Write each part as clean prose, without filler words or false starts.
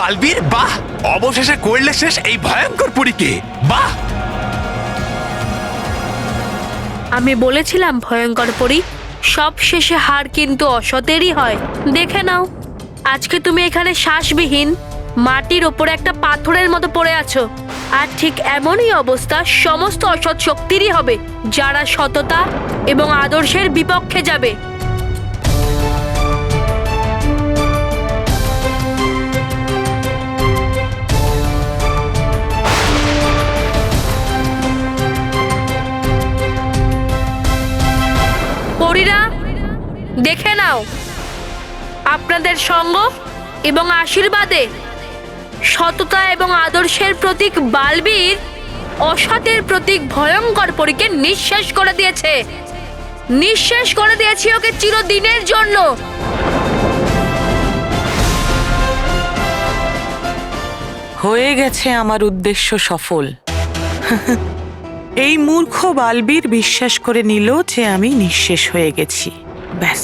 বালবীর, বাহ! অবশেষে করলে শেষ এই ভয়ঙ্কর পরীকে। বাহ! আমি বলেছিলাম ভয়ঙ্কর পরী, সব শেষে হার কিন্তু অসতেরই হয়। দেখে নাও, আজকে তুমি এখানে শ্বাসবিহীন মাটির ওপরে একটা পাথরের মতো পড়ে আছো। আর ঠিক এমনই অবস্থা সমস্ত অসৎ শক্তিরই হবে, যারা সততা এবং আদর্শের বিপক্ষে যাবে। পরীরা, দেখে নাও, আপনাদের সঙ্গ এবং আশীর্বাদে সততা এবং আদর্শের প্রতীক বালবীর অসতের প্রতীক ভয়ঙ্কর পরীকে নিঃশেষ করে দিয়েছে। নিঃশেষ করে দিয়েছি ওকে চিরদিনের জন্য। হয়ে গেছে আমার উদ্দেশ্য সফল। এই মূর্খ বালবীর বিশ্বাস করে নিল যে আমি নিঃশেষ হয়ে গেছি। ব্যাস,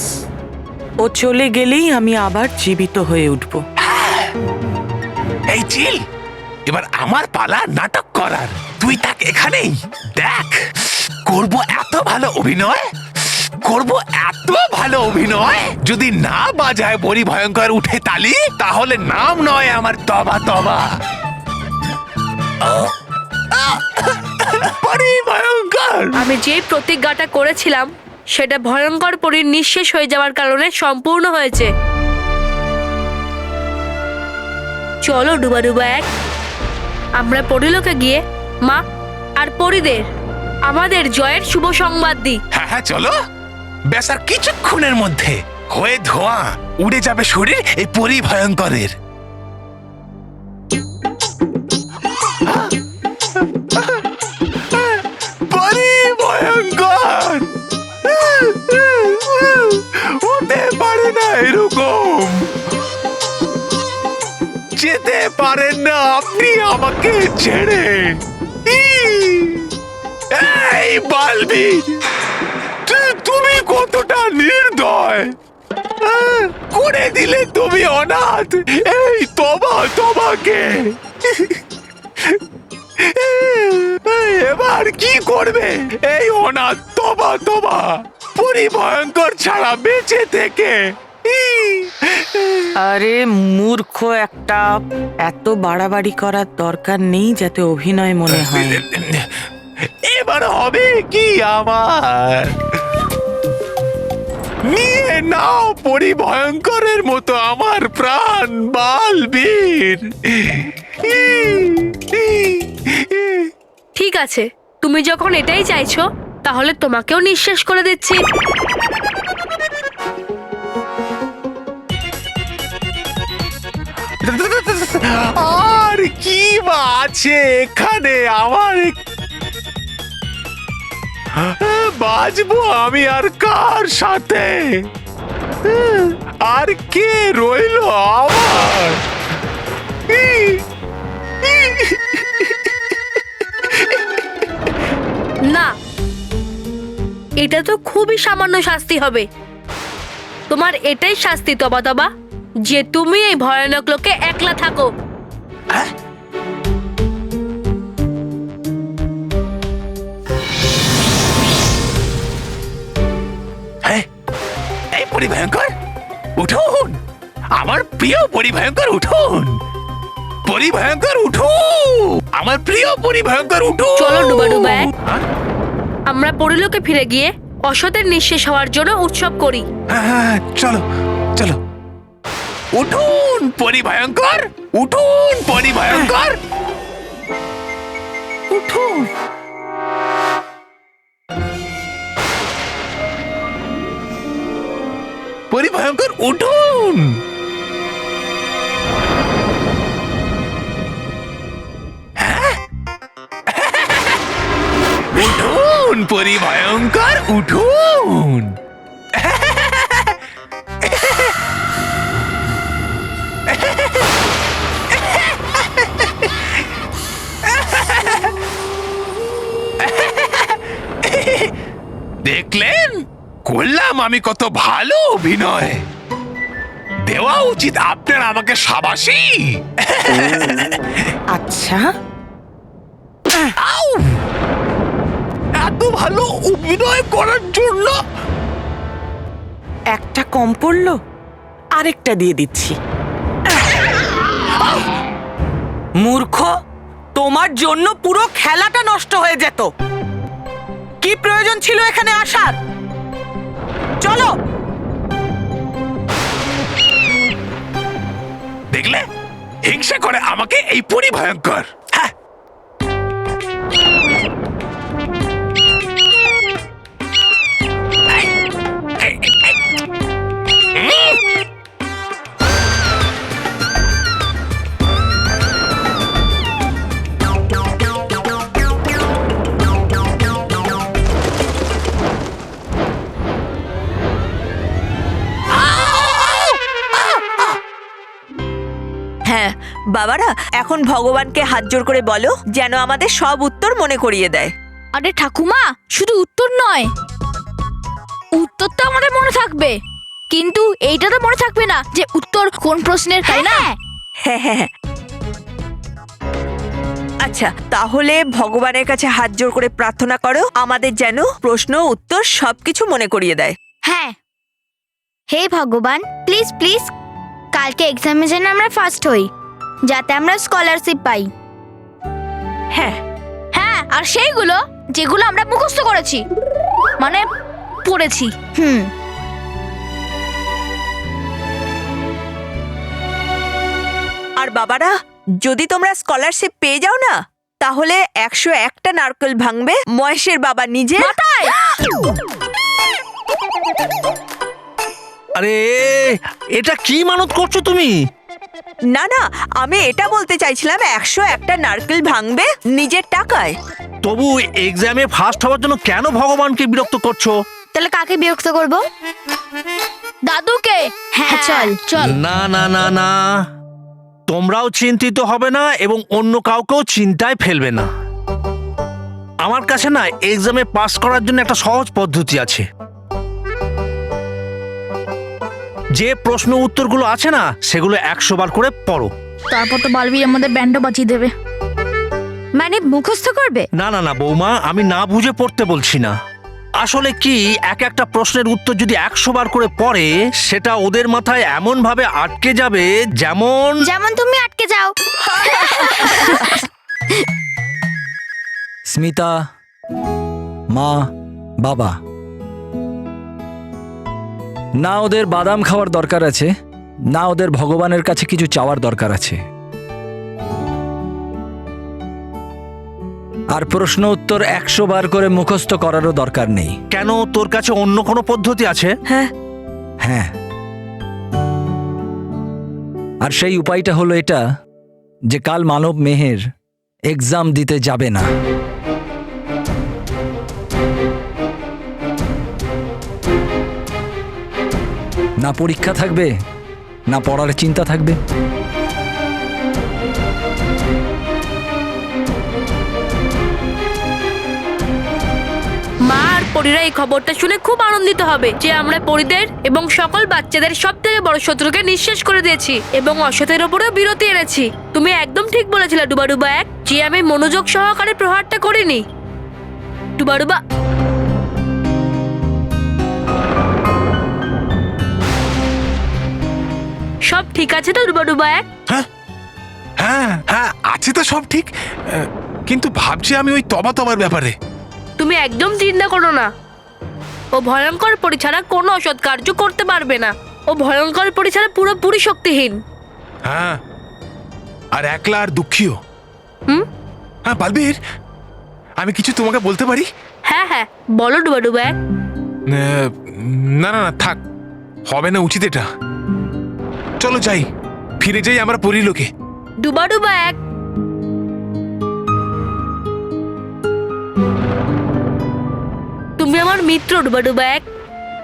ও চলে গেলেই আমি আবার জীবিত হয়ে উঠব। এই চিল, এবার আমার পালা নাটক করার। তুই তাক এখানেই দেখ, করব এত ভালো অভিনয়, করব এত ভালো অভিনয়, যদি না বাজায় পরি ভয়ঙ্কর উঠে তালি, তাহলে নাম নয় আমার তবা তবা। পরি ভয়ঙ্কর। আমি যে প্রতিজ্ঞাটা করেছিলাম সেটা ভয়ঙ্কর পরীর নিঃশেষ হয়ে যাওয়ার কারণে সম্পূর্ণ হয়েছে। চলো ডুবা ডুবা এক, আমরা পরিলোকে গিয়ে মা আর পরিদের আমাদের জয়ের শুভ সংবাদ দিই। হ্যাঁ হ্যাঁ চলো, ব্যাস আর কিছুক্ষণের মধ্যে হয়ে ধোঁয়া উড়ে যাবে শরীর এই পরি ভয়ঙ্করের। পরি ভয়ঙ্কর হতে পারে না, এরকম যেতে পারেন না আপনি আমাকে ছেড়ে। এই বালবীর, তুমি কতটা নির্দয়! করে দিলে তুমি অনাথ এই তবা তবাকে। এবার কি করবে এই অনাথ তবা তবা পরি ভয়ঙ্কর ছাড়া বেঁচে থেকে? আরে মূর্খ একটা, এত বাড়াবাড়ি করার দরকার নেই যাতে অভিনয় মনে হয়। এবার হবে কি আমার? নিয়ে নাও পরি ভয়ঙ্করের মতো আমার প্রাণ বালবীর। ঠিক আছে, তুমি যখন এটাই চাইছো তাহলে তোমাকেও নিঃশেষ করে দিচ্ছি। আর কি বা আছে এখানে আমার? বাজবো আমি আর কার সাথে? আর কে রইলো আমার? না, এটা তো খুবই সামান্য শাস্তি হবে। তোমার এটাই শাস্তি তবা তবা, যে তুমি এই ভয়ানক লোকে একলা থাকো। এই পরি ভয়ঙ্কর উঠুন, আমার প্রিয় পরি ভয়ঙ্কর উঠুন, পরি ভয়ঙ্কর উঠুন, আমার প্রিয় পরি ভয়ঙ্কর উঠুন। চলো ডুবা ডুবা এক, আমরা পরিলোকে ফিরে গিয়ে অসতের নিঃশেষ হওয়ার জন্য উৎসব করি। হ্যাঁ চলো চলো, উঠুন পরি ভয়ঙ্কর, উঠুন পরি ভয়ঙ্কর, উঠুন। পরি ভয়ঙ্কর উঠুন। উঠুন পরি ভয়ঙ্কর উঠুন। দেখলেন, করলাম আমি কত ভালো অভিনয়। দেওয়া উচিত আপনার আমাকে সাবাসি। আচ্ছা, আউ! এত ভালো অভিনয় করার জন্য একটা কম পড়লো, আরেকটা দিয়ে দিচ্ছি। মূর্খ, তোমার জন্য পুরো খেলাটা নষ্ট হয়ে যেত। কি প্রয়োজন ছিল এখানে আসার? চলো। দেখলে, হিংসা করে আমাকে এই পরি ভয়ঙ্কর। হ্যাঁ, এই, এই, এই, এই। হ্যাঁ বাবারা, এখন ভগবানকে হাত জোড় করে বলো যেন আমাদের সব উত্তর মনে করিয়ে দেয়। আরে ঠাকুমা, শুধু উত্তর নয়, উত্তর তো আমাদের মনে থাকবে, কিন্তু এইটা তো মনে থাকবে না যে উত্তর কোন প্রশ্নের, তাই না? হ্যাঁ হ্যাঁ হ্যাঁ। আচ্ছা, তাহলে ভগবানের কাছে হাত জোড় করে প্রার্থনা করো আমাদের যেন প্রশ্ন উত্তর সবকিছু মনে করিয়ে দেয়। হ্যাঁ, হে ভগবান, প্লিজ প্লিজ কালকে এক্সামে যেন আমরা ফার্স্ট হই, যাতে আমরা স্কলারশিপ পাই। হ্যাঁ হ্যাঁ, আর সেইগুলো যেগুলো আমরা মুখস্থ করেছি, মানে পড়েছি। আর বাবারা, যদি তোমরা স্কলারশিপ পেয়ে যাও না, তাহলে 101টা নারকেল ভাঙবে মহেশের বাবা নিজে। আরে এটা কি মানত করছো তুমি? না না, আমি এটা বলতে চাইছিলাম 101টা নারকেল ভাঙবে নিজের টাকায়। তবু এক্সামে ফার্স্ট হওয়ার জন্য কেন ভগবানকে বিরক্ত করছো? তাহলে কাকে বিরক্ত করব? দাদুকে। হ্যাঁ চল চল। না না না না, তোমরাও চিন্তিত হবে না এবং অন্য কাউকেও চিন্তায় ফেলবে না। আমার কাছে না এক্সামে পাস করার জন্য একটা সহজ পদ্ধতি আছে। যে প্রশ্ন উত্তরগুলো আছে না, সেগুলো 100 বার করে পড়ো। তারপর তো বালবি আমাদের ব্যান্ডও বাজিয়ে দেবে। মানে মুখস্থ করবে? না না না বৌমা, আমি না বুঝে পড়তে বলছি না। আসলে কি, এক একটা প্রশ্নের উত্তর যদি 100 বার করে পড়ে, সেটা ওদের মাথায় এমন ভাবে আটকে যাবে যেমন যেমন তুমি আটকে যাও। স্মিতা, মা, বাবা, না ওদের বাদাম খাওয়ার দরকার আছে, না ওদের ভগবানের কাছে কিছু চাওয়ার দরকার আছে। আর প্রশ্ন উত্তর 100 বার করে মুখস্থ করারও দরকার নেই। কেন, তোর কাছে অন্য কোনো পদ্ধতি আছে? হ্যাঁ হ্যাঁ, আর সেই উপায়টা হলো এটা যে কাল মানব মেহের এক্সাম দিতে যাবে না। না পরীক্ষা থাকবে, না পড়ার চিন্তা থাকবে। মা আর পরীরা এই খবরটা শুনে খুব আনন্দিত হবে যে আমরা পরীদের এবং সকল বাচ্চাদের সব থেকে বড় শত্রুকে নিঃশেষ করে দিয়েছি এবং অসতের ওপরেও বিরতি এনেছি। তুমি একদম ঠিক বলেছিলে ডুবাডুবা এক, যে আমি মনোযোগ সহকারে প্রহারটা করিনি। ডুবাডুবা, সব ঠিক আছে তো ডুবাডুবা এক? হ্যাঁ হ্যাঁ হ্যাঁ, আছে তো সব ঠিক, কিন্তু ভাবছি আমি ওই তবার ব্যাপারে। তুমি একদম চিন্তা করো না, ও ভয়ঙ্কর পরী ছাড়া কোনো অসৎ কার্য করতে পারবে না। ও ভয়ঙ্কর পরী ছাড়া পুরোপুরি শক্তিহীন। হ্যাঁ, আর একলা আর দুঃখীও। হুম? হ্যাঁ বালবীর, আমি কিছু তোমাকে বলতে পারি? হ্যাঁ হ্যাঁ, বলো ডুবাডুবা এক। না না না, থাক, হবে না উচিত এটা। চলো যাই, ফিরে যাই আমরা পরিলোকে। ডুবাডুবা এক, তুমি আমার মিত্র ডুবাডুবা এক,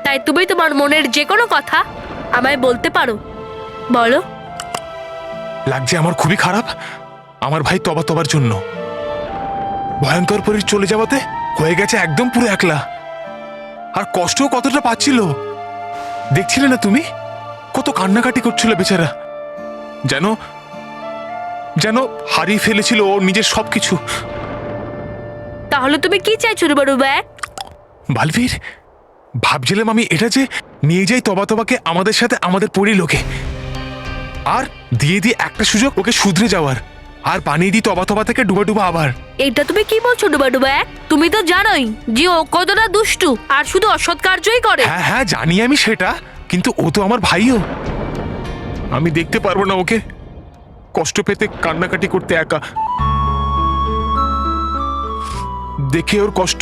তাই তুমি তোমার মনের যে কোনো কথা আমায় বলতে পারো। বলো। লাগছে আমার খুবই খারাপ আমার ভাই তবার জন্য। ভয়ঙ্কর পরীর চলে যাওয়াতে হয়ে গেছে একদম পুরো একলা। আর কষ্টও কতটা পাচ্ছিল দেখছিলে না তুমি? কত কান্নাকাটি করছিল বেচারা, যেন যেন হারিয়ে ফেলেছিল ওর নিজের সবকিছু। তাহলে তুমি কি চাইছো রুবারুবা? বালবীর, ভাবছিলাম আমি এটা যে নিয়ে যাই তবাকে আমাদের সাথে আমাদের পরিলোকে, আর দিয়ে দিয়ে একটা সুযোগ ওকে শুধরে যাওয়ার, আর বানিয়ে দিই তবা থেকে ডুবা আবার। এটা তুমি কি বলছো ডুবাডুবা? তুমি তো জানোই যে ও কতটা দুষ্টু আর শুধু অসৎ কার্যই করে। হ্যাঁ হ্যাঁ জানি আমি সেটা, কিন্তু ও তো আমার ভাইও। আমি দেখতে পারবো না ওকে কষ্ট পেতে, কান্নাকাটি করতে একা। দেখে ওর কষ্ট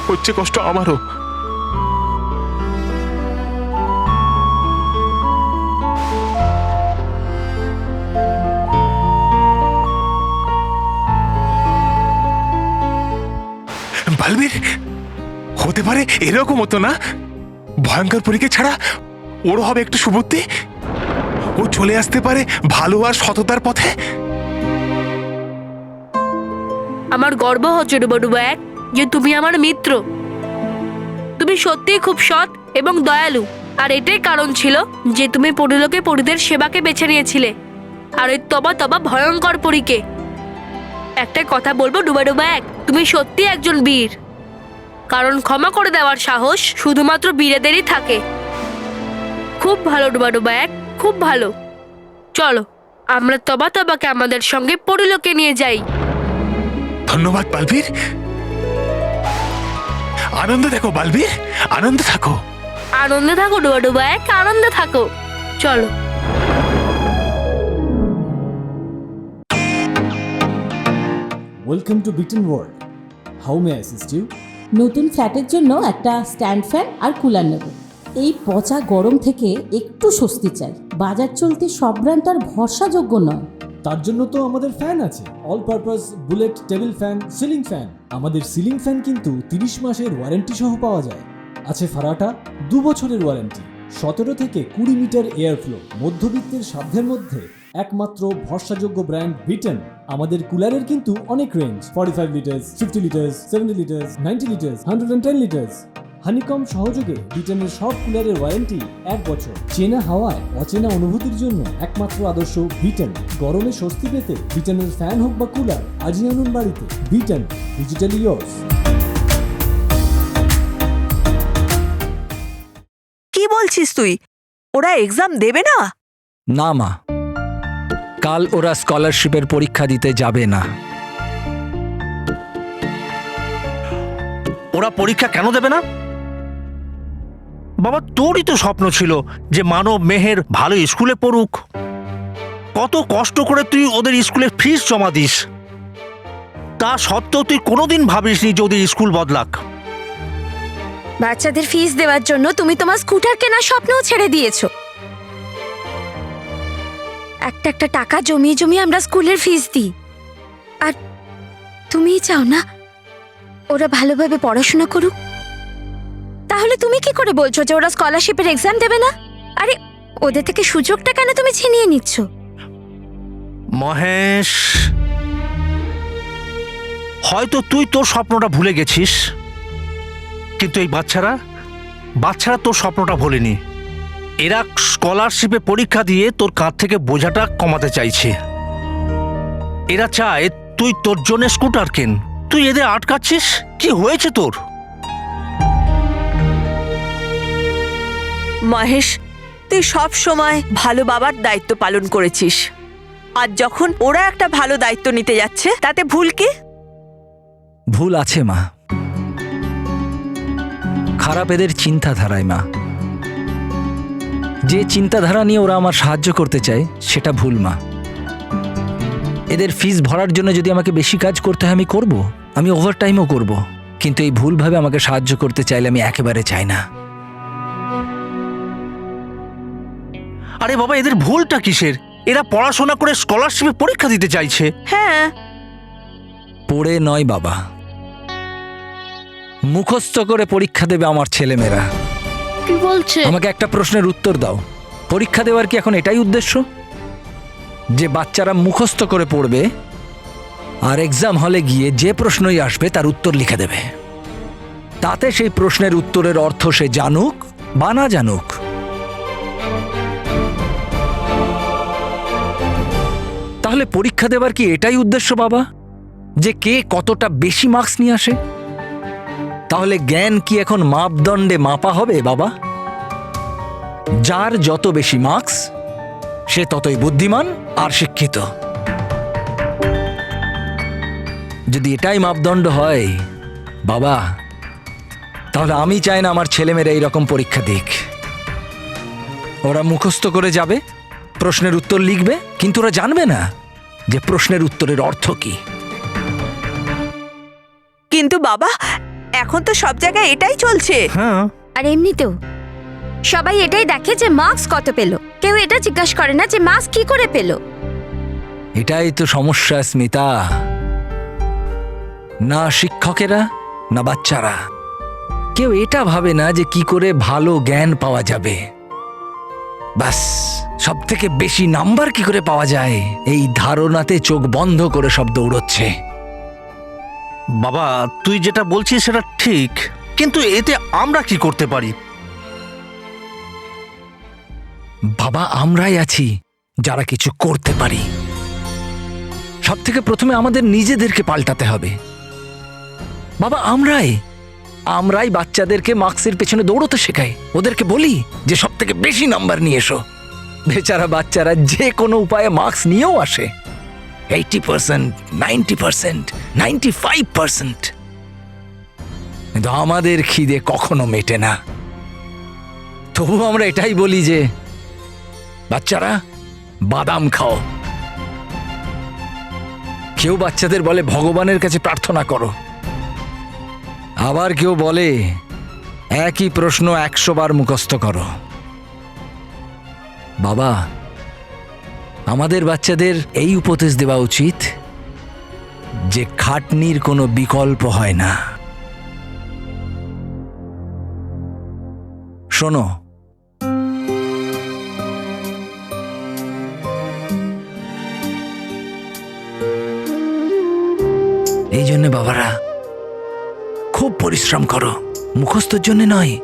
হচ্ছে, কষ্ট আমারও। বালবীর, হতে পারে এরকম হতো না, ভয়ঙ্কর পরীক্ষা ছাড়া ওরও হবে একটু সুবুদ্ধি। ও চলে আসতে পারে ভালো আর সততার পথে। আমার গর্ব হচ্ছে ডুবাডুবা যে তুমি আমার মিত্র। তুমি সত্যিই খুব সৎ এবং দয়ালু, আর এটাই কারণ ছিল যে তুমি পরিলোকে পরিদের সেবাকে বেছে নিয়েছিলে, আর ওই তবা ভয়ঙ্কর পরীকে। একটা কথা বলবো ডুবাডুবা, তুমি সত্যি একজন বীর, কারণ ক্ষমা করে দেওয়ার সাহস শুধুমাত্র বীরেদেরই থাকে। খুব ভালো ডুবাডুবা, খুব ভালো। চলো আমরা তবাকে আমাদের সঙ্গে পরিলোকে নিয়ে যাই। ধন্যবাদ বালবীর। আনন্দ দেখো বালবীর, আনন্দ থাকো। আনন্দে থাকো ডুবাডুবা, আনন্দে থাকো। চলো। Welcome to Bitten world. How may I assist you? নতুন ফ্ল্যাটের জন্য একটা স্ট্যান্ড ফ্যান আর কুলার নেব। এই পচা গরম থেকে একটু স্বস্তি চাই। বাজার চলতে সব ব্র্যান্ড আর ভরসাযোগ্য নয়। তার জন্য তো আমাদের ফ্যান আছে, all purpose bullet table fan, ceiling fan. আমাদের সিলিং ফ্যান কিন্তু 30 মাসের ওয়ারেন্টি সহ পাওয়া যায়। আছে ফারাটা 2 বছরের ওয়ারেন্টি, 17 থেকে 20 মিটার এয়ার ফ্লো, মধ্যবিত্তের সাধ্যের মধ্যে একমাত্র ভরসাযোগ্য ব্র্যান্ড বিটেন। আমাদের কুলারের কিন্তু অনেক range, 45 litres, 50 litres, 70 litres, 90 litres, 110 litres. Honeycomb সহযোগে বিটেনের সব কুলারের ওয়ারেন্টি 1 বছর। চেনা হাওয়ায় অচেনা অনুভূতির জন্য একমাত্র আদর্শ বিটেন। গরমে স্বস্তি পেতে বিটেনের ফ্যান হোক বা কুলার, আজই আনুন বাড়িতে। Beaten, digitally yours. কি বলছিস তুই? ওরা এক্সাম দেবে না? না মা, কাল ওরা স্কলারশিপের পরীক্ষা দিতে যাবে না। ওরা পরীক্ষা কেন দেবে না? বাবা, তোরই তো স্বপ্ন ছিল যে মানব মেহের ভালো স্কুলে পড়ুক। কত কষ্ট করে তুই ওদের স্কুলের ফিস জমা দিস, তা সত্ত্বেও তুই কোনোদিন ভাবিসনি যে ওদের স্কুল বদলাক। বাচ্চাদের ফিস দেওয়ার জন্য তুমি তোমার স্কুটার কেনার স্বপ্নও ছেড়ে দিয়েছো। একটা টাকা জমিয়ে আমরা স্কুলের ফিস দিই, আর তুমিই চাও না ওরা ভালোভাবে পড়াশোনা করুক। তাহলে তুমি কি করে বলছো যে ওরা স্কলারশিপের এক্সাম দেবে না? আরে ওদের থেকে সুযোগটা কেন তুমি ছিনিয়ে নিচ্ছ? মহেশ, হয়তো তুই তোর স্বপ্নটা ভুলে গেছিস, কিন্তু এই বাচ্চারা তোর স্বপ্নটা ভোলেনি। এরা স্কলারশিপে পরীক্ষা দিয়ে তোর কাঁধ থেকে বোঝাটা কমাতে চাইছে। এরা চায় তুই তোর জন্য স্কুটার কেন, তুই এদের আটকাচ্ছিস। কি হয়েছে তোর? মহেশ, তুই সব সময় ভালো বাবার দায়িত্ব পালন করেছিস, আর যখন ওরা একটা ভালো দায়িত্ব নিতে যাচ্ছে তাতে ভুল কি? ভুল আছে মা, খারাপ এদের চিন্তাধারায় মা। যে চিন্তাধারা নিয়ে ওরা আমার সাহায্য করতে চায় সেটা ভুল মা। এদের ফিস ভরার জন্য যদি আমাকে বেশি কাজ করতে হয় আমি করব, আমি ওভারটাইমও করব, কিন্তু এই ভুলভাবে আমাকে সাহায্য করতে চাইলে আমি একেবারে চাই না। আরে বাবা, এদের ভুলটা কিসের? এরা পড়াশোনা করে স্কলারশিপে পরীক্ষা দিতে চাইছে। হ্যাঁ, পড়ে নয় বাবা, মুখস্থ করে পরীক্ষা দেবে আমার ছেলেমেয়েরা। কি বলছে? আমাকে একটা প্রশ্নের উত্তর দাও, পরীক্ষা দেওয়ার কি এখন এটাই উদ্দেশ্য যে বাচ্চারা মুখস্থ করে পড়বে আর এক্সাম হলে গিয়ে যে প্রশ্নই আসবে তার উত্তর লিখে দেবে, তাতে সেই প্রশ্নের উত্তরের অর্থ সে জানুক বা না জানুক? তাহলে পরীক্ষা দেবার কি এটাই উদ্দেশ্য বাবা, যে কে কতটা বেশি মার্কস নিয়ে আসে? তাহলে জ্ঞান কি এখন মাপদণ্ডে মাপা হবে বাবা? যার যত বেশি মার্কস সে ততই বুদ্ধিমান আর শিক্ষিত। যদি এটাই মাপদণ্ড হয় বাবা, তাহলে আমি চাই না আমার ছেলেমেয়েরা এইরকম পরীক্ষা দিক। ওরা মুখস্থ করে যাবে, প্রশ্নের উত্তর লিখবে, কিন্তু ওরা জানবে না যে প্রশ্নের উত্তরের অর্থ কি। কিন্তু বাবা, এখন তো সব জায়গায় এটাই চলছে। হ্যাঁ, আর এমনিতেও সবাই এটাই দেখে যে মার্কস কত পেল, কেউ এটা জিজ্ঞাসা করে না যে মার্কস কি করে পেল। এটাই তো সমস্যা স্মিতা। না শিক্ষকেরা না বাচ্চারা কেউ এটা ভাবে না যে কি করে ভালো জ্ঞান পাওয়া যাবে। বাস, সব থেকে বেশি নাম্বার কি করে পাওয়া যায় এই ধারণাতে চোখ বন্ধ করে সব দৌড়চ্ছে। বাবা, তুই যেটা বলছিস সেটা ঠিক, কিন্তু এতে আমরা কি করতে পারি? বাবা, আমরাই আছি যারা কিছু করতে পারি। সব থেকে প্রথমে আমাদের নিজেদেরকে পাল্টাতে হবে বাবা। আমরাই বাচ্চাদেরকে মার্কসের পেছনে দৌড়তে শেখাই, ওদেরকে বলি যে সব থেকে বেশি নাম্বার নিয়ে এসো। বেচারা বাচ্চারা যে কোনো উপায়ে মার্কস নিয়েও আসে, 80%, 90%, 95%। কিন্তু আমাদের খিদে কখনো মেটে না। তবু আমরা এটাই বলি যে বাচ্চারা বাদাম খাও। কেউ বাচ্চাদের বলে ভগবানের কাছে প্রার্থনা করো, আবার কেউ বলে একই প্রশ্ন 100 বার মুখস্থ করো। বাবা, আমাদের বাচ্চাদের এই উপদেশ দেওয়া উচিত যে খাটনির কোনো বিকল্প হয় না। শোনো, এই জন্য বাবারা খুব পরিশ্রম করো, মুখস্থের জন্য নয়,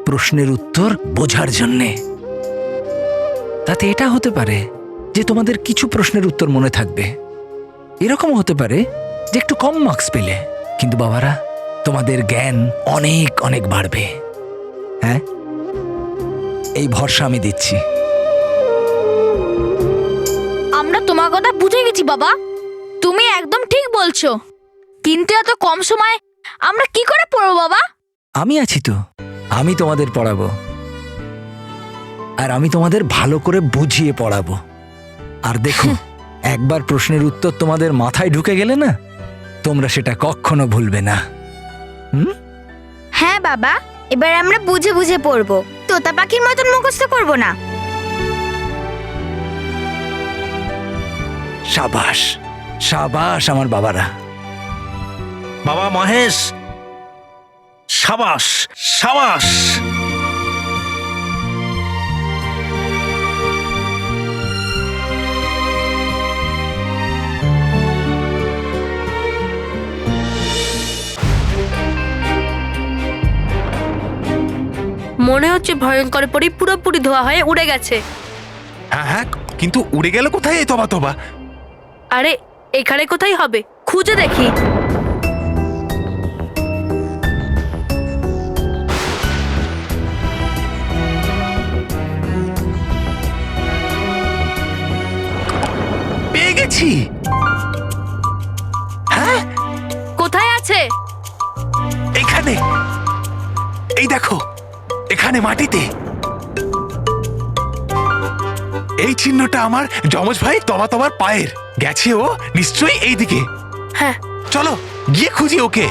প্রশ্নের উত্তর বোঝার জন্যে। তাতে এটা হতে পারে যে তোমাদের কিছু প্রশ্নের উত্তর মনে থাকবে, এরকম হতে পারে যে একটু কম মার্কস পেলে, কিন্তু বাবারা তোমাদের জ্ঞান অনেক অনেক বাড়বে। হ্যাঁ, এই ভরসা আমি দিচ্ছি। আমরা তোমার কথা বুঝে গেছি বাবা, তুমি একদম ঠিক বলছো, কিন্তু এত কম সময় আমরা কি করে পড়বো বাবা? আমি আছি তো, আমি তোমাদের পড়াবো, আর আমি তোমাদের ভালো করে বুঝিয়ে পড়াবো। আর দেখো, একবার প্রশ্নের উত্তর তোমাদের মাথায় ঢুকে গেলে না, তোমরা সেটা কখনো ভুলবে না। হ্যাঁ বাবা, এবার আমরা বুঝে বুঝে পড়বো, তোতা পাখির মতন মুখস্থ করবো না। সাবাস, সাবাস আমার বাবারা। বাবা মহেশ, সাবাস সাবাস। মনে হচ্ছে ভয়ঙ্কর পরি পুরোপুরি ধোয়া হয়ে উড়ে গেছে। হ্যাঁ হ্যাঁ, কিন্তু উড়ে গেল কোথায় এই তবা তবা? আরে এখানে কোথায় হবে, খুঁজে দেখি। পেয়ে গেছি। হ্যাঁ, কোথায় আছে? এখানে, এই দেখো, এখানে মাটিতে। এই চিহ্নটা আমার যমজ ভাই তবা তবার পায়ের। গেছে ও নিশ্চয়ই এই দিকে। হ্যাঁ, চলো গিয়ে খুঁজি ওকে।